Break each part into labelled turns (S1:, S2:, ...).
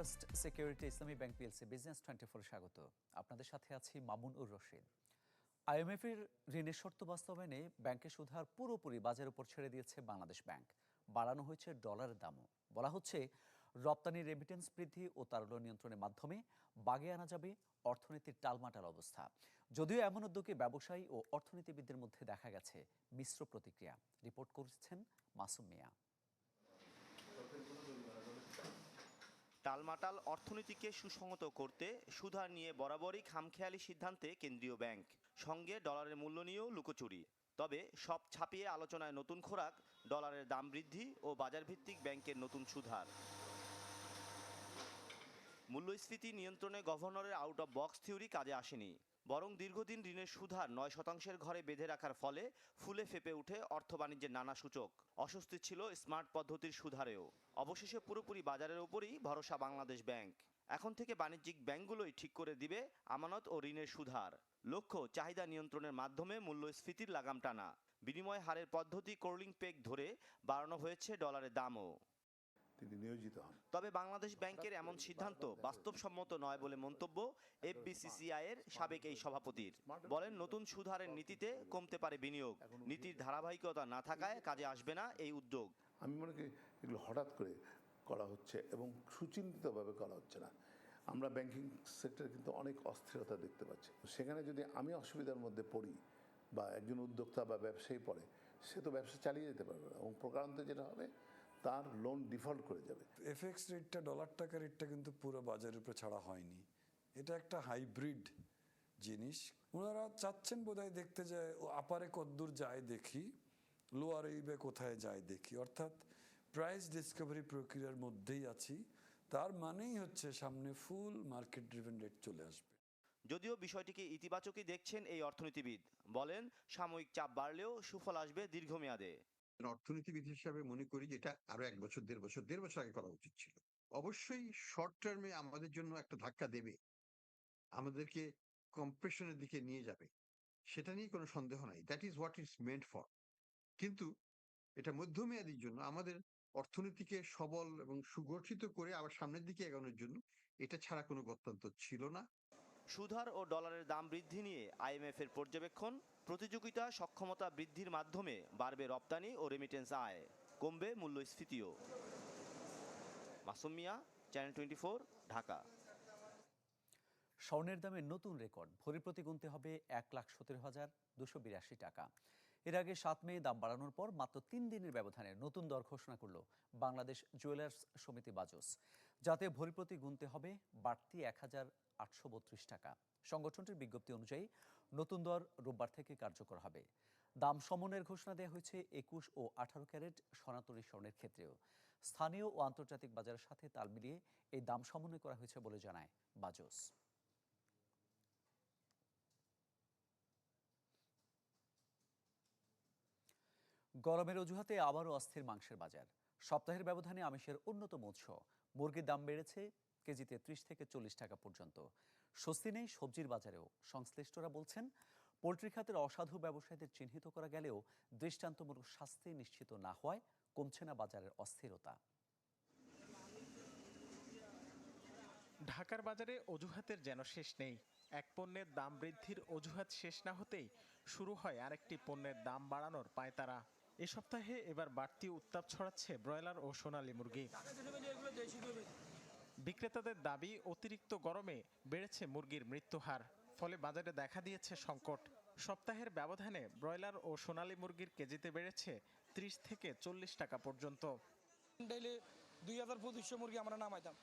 S1: First security ইসলামী bank PLC business 24 স্বাগত। আপনাদের সাথে আছি মামুনুর রশিদ। আইএমএফের ঋণের শর্ত বাস্তবায়নে ব্যাংকের সুদহার পুরোপুরি বাজারের উপর ছেড়ে দিয়েছে বাংলাদেশ ব্যাংক। বাড়ানো হয়েছে ডলারের দামও। বলা হচ্ছে রপ্তানি রেমিটেন্স বৃদ্ধি ও তারল্য নিয়ন্ত্রণের মাধ্যমে বাগে আনা যাবে অর্থনীতির টালমাটাল অবস্থা। যদিও এমন উদ্যোগে ব্যবসায়ী ও অর্থনীতিবিদদের মধ্যে দেখা গেছে মিশ্র প্রতিক্রিয়া। রিপোর্ট করছেন মাসুম মিয়া।
S2: টালমাটাল অর্থনীতিকে সুসংহত করতে সুদহার নিয়ে বরাবরই খামখেয়ালি সিদ্ধান্তে কেন্দ্রীয় ব্যাংক, সঙ্গে ডলারের মূল্য নিয়েও লুকোচুরি। তবে সব ছাপিয়ে আলোচনায় নতুন খোরাক ডলারের দাম বৃদ্ধি ও বাজারভিত্তিক ব্যাংকের নতুন সুদহার। মূল্যস্ফীতি নিয়ন্ত্রণে গভর্নরের আউট অফ বক্স থিওরি কাজে আসেনি, বরং দীর্ঘদিন ঋণের সুদহার 9% ঘরে বেঁধে রাখার ফলে ফুলে ফেপে উঠে অর্থ বাণিজ্যের নানা সূচক। অস্বস্তি ছিল স্মার্ট পদ্ধতির সুদহারেও। অবশেষে পুরোপুরি বাজারের উপরই ভরসা বাংলাদেশ ব্যাংক। এখন থেকে বাণিজ্যিক ব্যাংকগুলোই ঠিক করে দিবে আমানত ও ঋণের সুদহার। লক্ষ্য চাহিদা নিয়ন্ত্রণের মাধ্যমে মূল্যস্ফীতির লাগাম টানা। বিনিময় হারের পদ্ধতি কোর্লিং পেগ ধরে বাড়ানো হয়েছে ডলারের দামও।
S3: তিনি নিয়োজিত হন।
S2: তবে বাংলাদেশ ব্যাংকের এমন সিদ্ধান্ত বাস্তবসম্মত নয় বলে মন্তব্য এফবিসিসিআই-এর সাবেক এই সভাপতির। বলেন, নতুন সুদহারের নীতিতে কমতে পারে বিনিয়োগ। নীতির ধারাবাহিকতা না থাকায় কাজে আসবে না এই উদ্যোগ।
S3: আমি মনে করি এগুলো হঠাৎ করে করা হচ্ছে এবং সুচিন্তিতভাবে করা হচ্ছে না। আমরা ব্যাংকিং সেক্টরে কিন্তু অনেক অস্থিরতা দেখতে পাচ্ছি। সেখানে যদি আমি অসুবিধার মধ্যে পড়ি বা একজন উদ্যোক্তা বা ব্যবসায়ী পড়ে, সে তো ব্যবসা চালিয়ে যেতে পারবে না এবং প্রকারান্তে যেটা হবে তার লোন ডিফল্ট করে যাবে।
S4: এফএক্স রেটটা, ডলার টাকা রেটটা কিন্তু পুরো বাজারের উপরে ছাড়া হয়নি। এটা একটা হাইব্রিড জিনিস। ওনারা চাচ্ছেন বোধহয় দেখতে যায় ও আপারে কদ্দূর যায় দেখি, লোয়ার এইবে কোথায় যায় দেখি, অর্থাৎ প্রাইস ডিসকভারি প্রক্রিয়ার মধ্যেই আছি। তার মানেই হচ্ছে সামনে ফুল মার্কেট ড্রিভেন রেট চলে আসবে।
S2: যদিও বিষয়টিকে ইতিবাচকই দেখছেন এই অর্থনীতিবিদ। বলেন, সাময়িক চাপ বাড়লেও সুফল আসবে দীর্ঘমেয়াদে।
S5: অর্থনীতিবিদ হিসাবে মনে করি যে এটা আরো 1 বছর 1.5 বছর আগে করা উচিত ছিল। অবশ্যই শর্ট টার্মে আমাদের জন্য একটা ধাক্কা দেবে, আমাদেরকে কম্প্রেশনের দিকে নিয়ে যাবে, সেটা নিয়ে কোনো সন্দেহ নাই। That is what it's meant for. কিন্তু এটা মধ্যমেয়াদীর জন্য আমাদের অর্থনীতিকে সবল এবং সুগঠিত করে আবার সামনের দিকে এগোনোর জন্য এটা ছাড়া কোনো গত্যন্তর ছিল না।
S2: সুদহার ও ডলারের দাম বৃদ্ধি নিয়ে আইএমএফের পর্যবেক্ষণ, প্রতিযোগিতা সক্ষমতা বৃদ্ধির মাধ্যমে বাড়বে রপ্তানি ও রেমিটেন্স আয়, কমবে মূল্যস্ফীতিও। মাসুম মিয়া, চ্যানেল 24, ঢাকা।
S1: স্বর্ণের দামে নতুন রেকর্ড। ভরি প্রতি গুনতে হবে 1,17,282 টাকা। এর আগে 7 মে দাম বাড়ানোর পর মাত্র 3 দিনের ব্যবধানে নতুন দর ঘোষণা করল বাংলাদেশ জুয়েলার্স সমিতি বাজুস, যাতে ভরি প্রতি গুনতে হবে বাড়তি 1,832 টাকা। সংগঠনটির বিজ্ঞপ্তি অনুযায়ী নতুন দর রোববার থেকে কার্যকর হবে। দাম সমন্বয়ের ঘোষণা দেওয়া হয়েছে 21 ও 18 ক্যারেট সনাতনী স্বর্ণের ক্ষেত্রেও। স্থানীয় ও আন্তর্জাতিক বাজারের সাথে তাল মিলিয়ে এই দাম সমন্বয় করা হয়েছে বলে জানায় বাজুস। গরমের অজুহাতে আবারও অস্থির মাংসের বাজার। সপ্তাহের ব্যবধানে আমিষের অন্যতম উৎস মুরগির দাম বেড়েছে কেজিতে 30 থেকে 40 টাকা পর্যন্ত। স্বস্তি নেই সবজির বাজারেও। সংশ্লিষ্টরা বলছেন, পোলট্রি খাতের অসাধু ব্যবসায়ীদের চিহ্নিত করা গেলেও দৃষ্টান্তমূলক শাস্তি নিশ্চিত না হওয়ায় কমছে না বাজারের অস্থিরতা।
S6: ঢাকার বাজারে অজুহাতের যেন শেষ নেই। এক পণ্যের দাম বৃদ্ধির অজুহাত শেষ না হতেই শুরু হয় আরেকটি পণ্যের দাম বাড়ানোর পায়তারা। এ সপ্তাহে এবার বাড়তি উত্তাপ ছড়াচ্ছে ব্রয়লার ও সোনালী মুরগি। বিক্রেতাদের দাবি, অতিরিক্ত গরমে বেড়েছে মুরগির মৃত্যুহার, ফলে বাজারে দেখা দিয়েছে সংকট। সপ্তাহের ব্যবধানে ব্রয়লার ও সোনালী মুরগির কেজিতে বেড়েছে 30 থেকে 40 টাকা পর্যন্ত।
S7: ডেইলি 2,000-2,500 মুরগি আমরা নামাইতাম,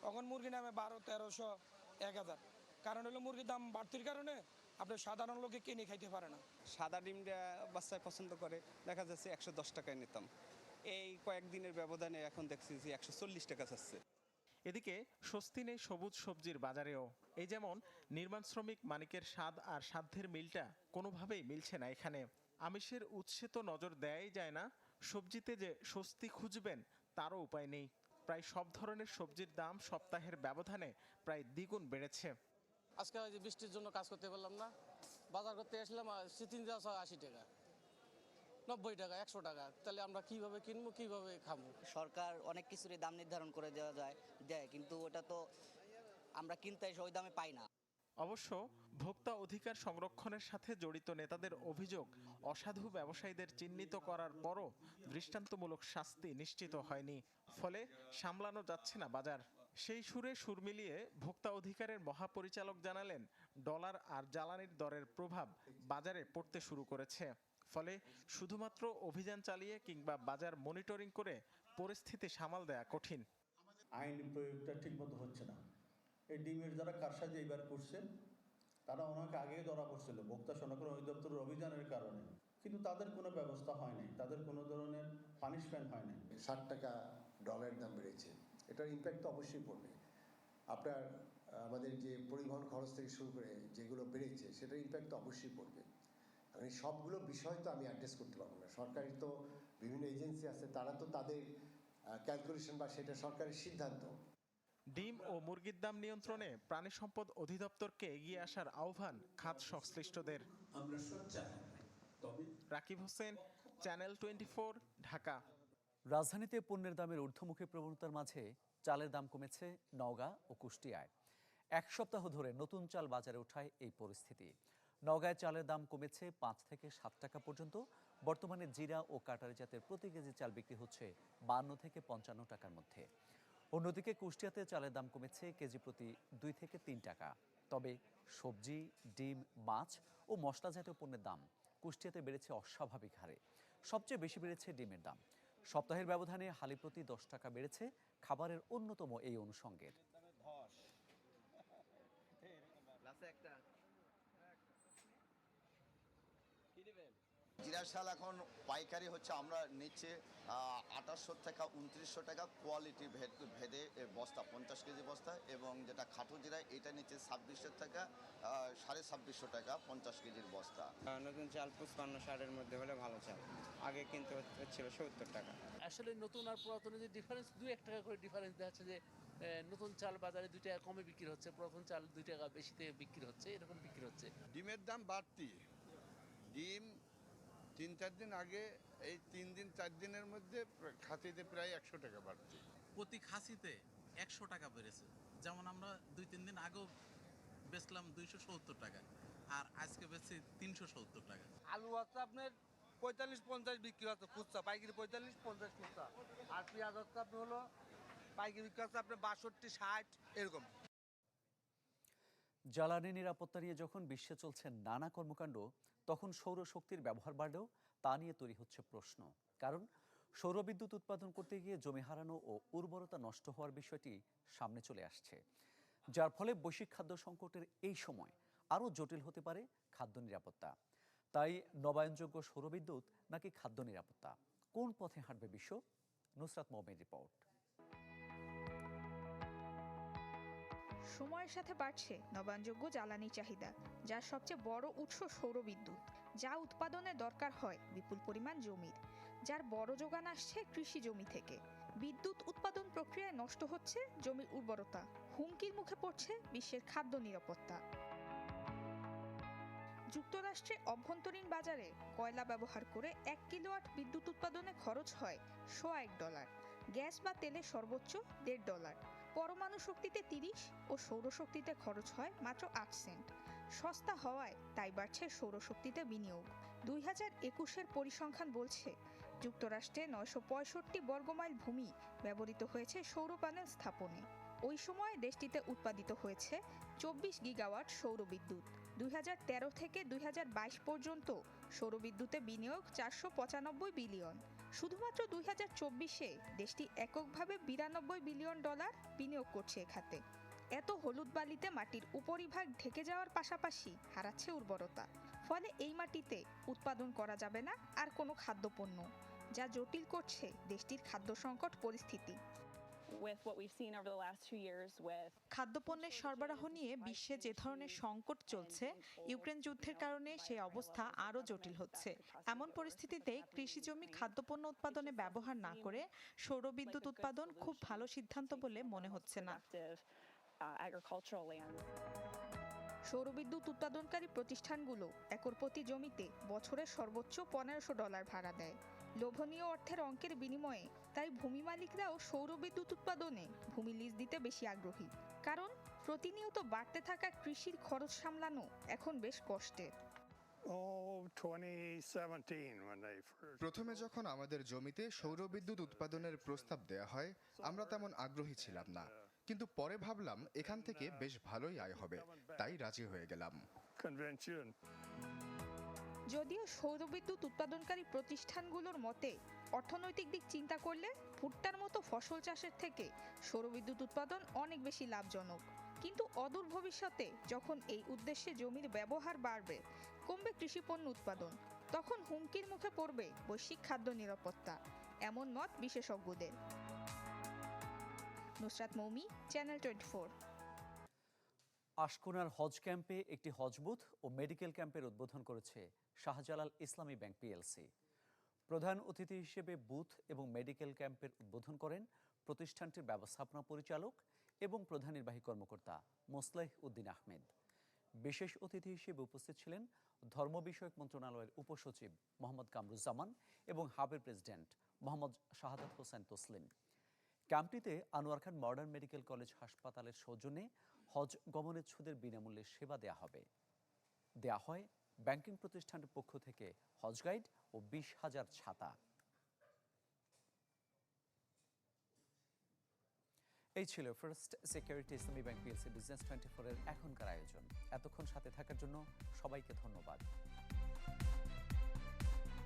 S7: এখন মুরগি নামে 1,200, 1,000। কারণ হলো মুরগির দাম বাড়তির কারণে আপনার সাধারণ লোকে কিনে খাইতে পারে না।
S8: সাদা ডিমটা বাচ্চায় পছন্দ করে, দেখা যাচ্ছে 110 টাকায় নিতাম, এই কয়েকদিনের ব্যবধানে এখন দেখছি যে 140 টাকা চাচ্ছে।
S6: এদিকে স্বস্তি নেই সবুজ সবজির বাজারেও। এই যেমন নির্মাণ শ্রমিক মানিকের স্বাদ আর সাধ্যের মিলটা কোনোভাবেই মিলছে না এখানে। আমিষের উৎসে তো নজর দেয়াই যায় না, সবজিতে যে স্বস্তি খুঁজবেন তারও উপায় নেই। প্রায় সব ধরনের সবজির দাম সপ্তাহের ব্যবধানে প্রায় দ্বিগুণ বেড়েছে।
S9: আজকে বৃষ্টির জন্য কাজ করতে পারলাম না, বাজার করতে আসলাম, চিচিন 80 টাকা, 90 টাকা 100 টাকা, তাহলে আমরা কিভাবে কিনবো, কিভাবে খাবো?
S10: সরকার অনেক কিছুরই দাম নির্ধারণ করে দেয়, কিন্তু ওটা তো আমরা কিনতে এসে ওই দামে পাই না।
S6: অবশ্য ভোক্তা অধিকার সংরক্ষণের সাথে জড়িত নেতাদের অভিযোগ, অসাধু ব্যবসায়ীদের চিহ্নিত করার পরও দৃষ্টান্তমূলক শাস্তি নিশ্চিত হয়নি, ফলে সামলানো যাচ্ছে না বাজার। সেই সুরে সুর মিলিয়ে ভোক্তা অধিকারের মহাপরিচালক জানালেন, ডলার আর জ্বালানির দরের প্রভাব বাজারে পড়তে শুরু করেছে। ফলে শুধুমাত্র অভিযান চালিয়ে কিংবা বাজার মনিটরিং করে পরিস্থিতি সামাল দেয়া কঠিন।
S11: আইন প্রয়োগটা ঠিকমতো হচ্ছে না। এই ডিমের যারা কারসাজি এবার করছেন, তারা অনেক আগেই ধরা পড়ছিল ভোক্তা সংরক্ষণ অধিদপ্তরের অভিযানের কারণে, কিন্তু তাদের কোনো ব্যবস্থা হয় নাই, তাদের কোনো ধরনের পানিশমেন্ট হয় নাই।
S12: 60 টাকা ডলারের দাম বেড়েছে, এটার ইম্প্যাক্ট তো অবশ্যই পড়বে। আপনার আমাদের যে পরিবহন খরচ থেকে শুরু করে যেগুলো বেড়েছে, সেটার ইম্প্যাক্ট তো অবশ্যই পড়বে। আমি সবগুলো বিষয় তো আমি অ্যাড্রেস করতে পারবো না। সরকারি তো বিভিন্ন এজেন্সি আছে, তারা তো তাদের ক্যালকুলেশন বা সেটা সরকারের সিদ্ধান্ত।
S6: ডিম ও মুরগির দাম নিয়ন্ত্রণে প্রাণী সম্পদ অধিদপ্তরকে এগিয়ে আসার আহ্বান খাত সংশ্লিষ্টদের। রাকিব হোসেন, চ্যানেল 24, ঢাকা।
S1: রাজধানীতে পণ্যের দামের ঊর্ধ্বমুখী প্রবণতার মাঝে চালের দাম কমেছে নওগাঁ ও কুষ্টিয়ায়। এক সপ্তাহ ধরে নতুন চাল বাজারে ওঠায় এই পরিস্থিতি। নওগাঁয় চালের দাম কমেছে 5 থেকে 7 টাকা পর্যন্ত। বর্তমানে জিরা ও কাটারি জাতের প্রতি কেজি চাল বিক্রি হচ্ছে 52 থেকে 55 টাকার মধ্যে। অন্যদিকে কুষ্টিয়াতে চালের দাম কমেছে কেজি প্রতি 2 থেকে 3 টাকা। তবে সবজি, ডিম, মাছ ও মশলা জাতীয় পণ্যের দাম কুষ্টিয়াতে বেড়েছে অস্বাভাবিক হারে। সবচেয়ে বেশি বেড়েছে ডিমের দাম। সপ্তাহের ব্যবধানে হালি প্রতি 10 টাকা বেড়েছে খাবারের অন্যতম এই অনুষঙ্গের।
S13: জিরা শাল এখন পাইকারি হচ্ছে, আমরা নিচ্ছে 2800 টাকা 2900 টাকা কোয়ালিটি ভেদে বস্তা, 50 কেজি বস্তা, এবং যেটা খাটো জিরা এটা নিচ্ছে 2600 টাকা 2650 টাকা 50 কেজির বস্তা।
S8: নতুন চাল 55-60-এর মধ্যে হলে ভালো চাল, আগে কিনতে হচ্ছিল 70 টাকা।
S9: আসলে নতুন আর পুরাতনের যে ডিফারেন্স, 2-1 টাকা করে ডিফারেন্স দেখাচ্ছে যে নতুন চাল বাজারে 2 টাকা কমে বিক্রি হচ্ছে, পুরাতন চাল 2 টাকা বেশিতে বিক্রি হচ্ছে, এরকম বিক্রি হচ্ছে।
S14: ডিমের দাম বাড়তি। ডিম 3-4 দিন আগে, এই 3 দিন 4 দিনের মধ্যে খাসিতে প্রায় 100 টাকা বাড়তি।
S15: প্রতি খাসিতে 100 টাকা বেড়েছে। যেমন আমরা 2-3 দিন আগেও বেচলাম 270 টাকা, আর আজকে বেচছি 370 টাকা।
S9: আলু হচ্ছে আপনার 45-50 বিক্রি হচ্ছে খুচরা, পাইকারি 45-50 খুচরা। আর পেঁয়াজ হচ্ছে আপনার হলো পাইকারি বিক্রি হচ্ছে আপনার 62-60 এরকম।
S1: জ্বালানি নিরাপত্তা নিয়ে যখন বিশ্বে চলছে নানা কর্মকাণ্ড, তখন সৌরশক্তির ব্যবহার বাড়লেও তা নিয়ে তৈরি হচ্ছে প্রশ্ন। কারণ সৌরবিদ্যুৎ উৎপাদন করতে গিয়ে জমি হারানো ও উর্বরতা নষ্ট হওয়ার বিষয়টি সামনে চলে আসছে, যার ফলে বৈশ্বিক খাদ্য সংকটের এই সময় আরও জটিল হতে পারে খাদ্য নিরাপত্তা। তাই নবায়নযোগ্য সৌরবিদ্যুৎ নাকি খাদ্য নিরাপত্তা, কোন পথে হাঁটবে বিশ্ব? নুসরাত মোহাম্মেদ রিপোর্ট।
S16: সময়ের সাথে বাড়ছে নবায়নযোগ্য জ্বালানির চাহিদা, যার সবচেয়ে বড় উৎস সৌরবিদ্যুৎ, যা উৎপাদনে দরকার হয় বিপুল পরিমাণ জমির, যার বড় যোগান আসছে কৃষি জমি থেকে। বিদ্যুৎ উৎপাদন প্রক্রিয়ায় নষ্ট হচ্ছে জমির উর্বরতা, হুমকির মুখে পড়ছে বিশ্বের খাদ্য নিরাপত্তা। যুক্তরাষ্ট্রে অভ্যন্তরীণ বাজারে কয়লা ব্যবহার করে 1 কিলোওয়াট বিদ্যুৎ উৎপাদনে খরচ হয় $100, গ্যাস বা তেলে সর্বোচ্চ $1.5। পরমাণু শক্তিতে 30 ও সৌরশক্তিতে খরচ হয় মাত্র 8 সেন্ট। সস্তা হওয়ায় তাই বাড়ছে সৌরশক্তিতে বিনিয়োগ। 2021-এর পরিসংখ্যান বলছে, যুক্তরাষ্ট্রে 965 বর্গমাইল ভূমি ব্যবহৃত হয়েছে সৌর প্যানেল স্থাপনে। ওই সময় দেশটিতে উৎপাদিত হয়েছে 24 গিগাওয়াট সৌরবিদ্যুৎ। 2013 থেকে 2022 পর্যন্ত সৌরবিদ্যুতে বিনিয়োগ $495 বিলিয়ন। শুধুমাত্র 2024-এ দেশটি এককভাবে $92 বিলিয়ন বিনিয়োগ করছে এ খাতে। এত হলুদ বালিতে মাটির উপরিভাগ ঢেকে যাওয়ার পাশাপাশি হারাচ্ছে উর্বরতা। ফলে এই মাটিতে উৎপাদন করা যাবে না আর কোনো খাদ্যপণ্য, যা জটিল করছে দেশটির খাদ্য সংকট পরিস্থিতি।
S17: খাদ্যপণ্যের সরবরাহ নিয়ে বিশ্বে যে ধরনের সংকট চলছে, ইউক্রেন যুদ্ধের কারণে সেই অবস্থা আরও জটিল হচ্ছে। এমন পরিস্থিতিতে কৃষি জমি খাদ্যপণ্য উৎপাদনে ব্যবহার না করে সৌরবিদ্যুৎ উৎপাদন খুব ভালো সিদ্ধান্ত বলে মনে হচ্ছে না।
S16: সৌরবিদ্যুৎ উৎপাদনকারী প্রতিষ্ঠানগুলো একর প্রতি জমিতে বছরে সর্বোচ্চ $1500 ভাড়া দেয়। লোভনীয় অর্থের অঙ্কের বিনিময়ে তাই ভূমি মালিকরাও সৌরবিদ্যুৎ উৎপাদনে ভূমি লিজ দিতে বেশি আগ্রহী, কারণ প্রতিনিয়ত বাড়তে থাকা কৃষির খরচ সামলানো এখন বেশ কষ্টের।
S18: প্রথমে যখন আমাদের জমিতে সৌরবিদ্যুৎ উৎপাদনের প্রস্তাব দেয়া হয়, আমরা তেমন আগ্রহী ছিলাম না, কিন্তু পরে ভাবলাম এখান থেকে বেশ ভালোই আয় হবে, তাই রাজি হয়ে গেলাম।
S16: যদিও সৌরবিদ্যুৎ উৎপাদনকারী প্রতিষ্ঠানগুলোর মতে অর্থনৈতিক দিক চিন্তা করলে ভুট্টার মতো ফসল চাষের থেকে সৌরবিদ্যুৎ উৎপাদন অনেক বেশি লাভজনক, কিন্তু অদূর ভবিষ্যতে যখন এই উদ্দেশ্যে জমির ব্যবহার বাড়বে, কমবে কৃষিপণ্য উৎপাদন, তখন হুমকির মুখে পড়বে বৈশ্বিক খাদ্য নিরাপত্তা, এমন মত বিশেষজ্ঞদের। নুসরাত মৌমি, চ্যানেল 24।
S1: আশকোনার হজ ক্যাম্পে একটি হজ বুথ ও মেডিকেল ক্যাম্পের উদ্বোধন করেছে শাহজালাল ইসলামী ব্যাংক পিএলসি। প্রধান অতিথি হিসেবে বুথ এবং মেডিকেল ক্যাম্পের উদ্বোধন করেন প্রতিষ্ঠানটির ব্যবস্থাপনা পরিচালক এবং প্রধান নির্বাহী কর্মকর্তা মোসলেহ উদ্দিন আহমেদ। বিশেষ অতিথি হিসেবে উপস্থিত ছিলেন ধর্ম বিষয়ক মন্ত্রণালয়ের উপসচিব মোহাম্মদ কামরুজ্জামান এবং হাবের প্রেসিডেন্ট মোহাম্মদ শাহাদাত হোসেন তসলিম। ক্যাম্পটিতে আনোয়ার খান মডার্ন মেডিকেল কলেজ হাসপাতালের সৌজন্যে হজ গমনেচ্ছুদের বিনামূল্যে সেবা দেয়া হয় ব্যাংকিং প্রতিষ্ঠানের পক্ষ থেকে হজ গাইড ও 20,000 ছাতা। এই ছিল ফার্স্ট সিকিউরিটি ইসলামী ব্যাংক পিএলসি বিজনেস 24 এর এখনকার আয়োজন। এতক্ষণ সাথে থাকার জন্য সবাইকে ধন্যবাদ।